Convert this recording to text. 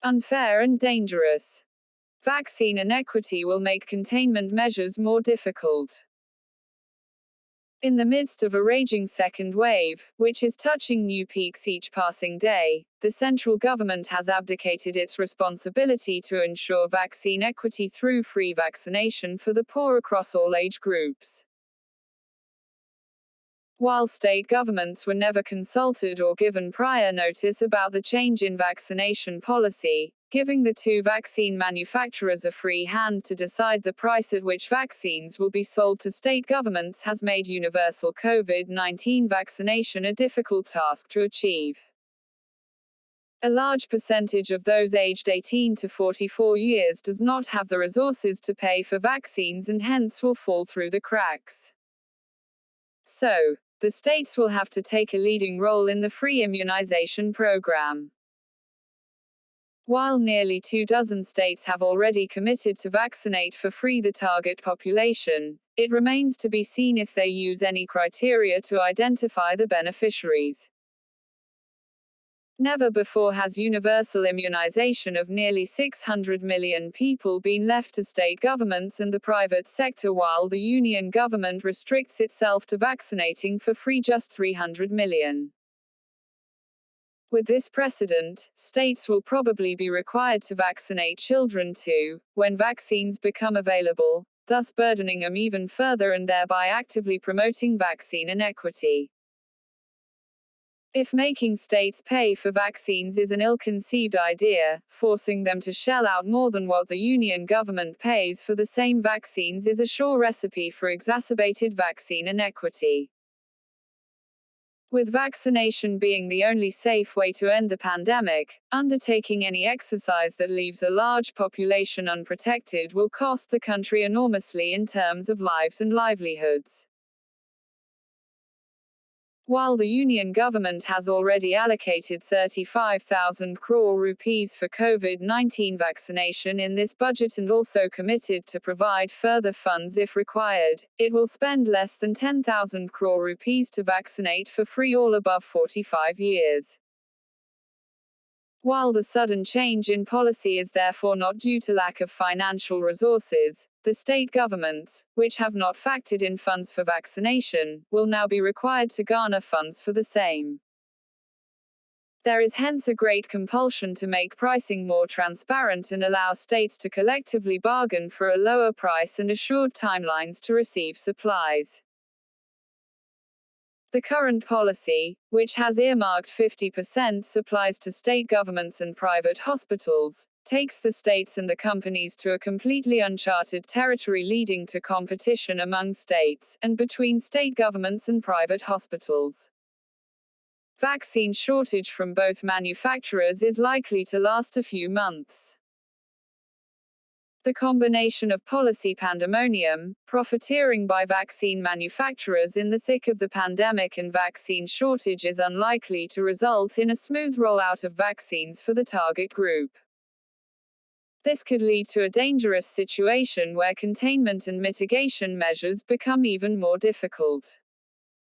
unfair and dangerous. Vaccine inequity will make containment measures more difficult. In the midst of a raging second wave, which is touching new peaks each passing day, the central government has abdicated its responsibility to ensure vaccine equity through free vaccination for the poor across all age groups. While state governments were never consulted or given prior notice about the change in vaccination policy, giving the two vaccine manufacturers a free hand to decide the price at which vaccines will be sold to state governments has made universal COVID-19 vaccination a difficult task to achieve. A large percentage of those aged 18 to 44 years does not have the resources to pay for vaccines and hence will fall through the cracks. So, the states will have to take a leading role in the free immunization program. While nearly 24 states have already committed to vaccinate for free the target population, it remains to be seen if they use any criteria to identify the beneficiaries. Never before has universal immunization of nearly 600 million people been left to state governments and the private sector, while the union government restricts itself to vaccinating for free just 300 million. With this precedent, states will probably be required to vaccinate children too, when vaccines become available, thus burdening them even further and thereby actively promoting vaccine inequity. If making states pay for vaccines is an ill-conceived idea, forcing them to shell out more than what the union government pays for the same vaccines is a sure recipe for exacerbated vaccine inequity. With vaccination being the only safe way to end the pandemic, undertaking any exercise that leaves a large population unprotected will cost the country enormously in terms of lives and livelihoods. While the union government has already allocated 35,000 crore rupees for COVID-19 vaccination in this budget and also committed to provide further funds if required, it will spend less than 10,000 crore rupees to vaccinate for free all above 45 years. While the sudden change in policy is therefore not due to lack of financial resources, the state governments, which have not factored in funds for vaccination, will now be required to garner funds for the same. There is hence a great compulsion to make pricing more transparent and allow states to collectively bargain for a lower price and assured timelines to receive supplies. The current policy, which has earmarked 50% supplies to state governments and private hospitals, takes the states and the companies to a completely uncharted territory, leading to competition among states, and between state governments and private hospitals. Vaccine shortage from both manufacturers is likely to last a few months. The combination of policy pandemonium, profiteering by vaccine manufacturers in the thick of the pandemic, and vaccine shortage is unlikely to result in a smooth rollout of vaccines for the target group. This could lead to a dangerous situation where containment and mitigation measures become even more difficult.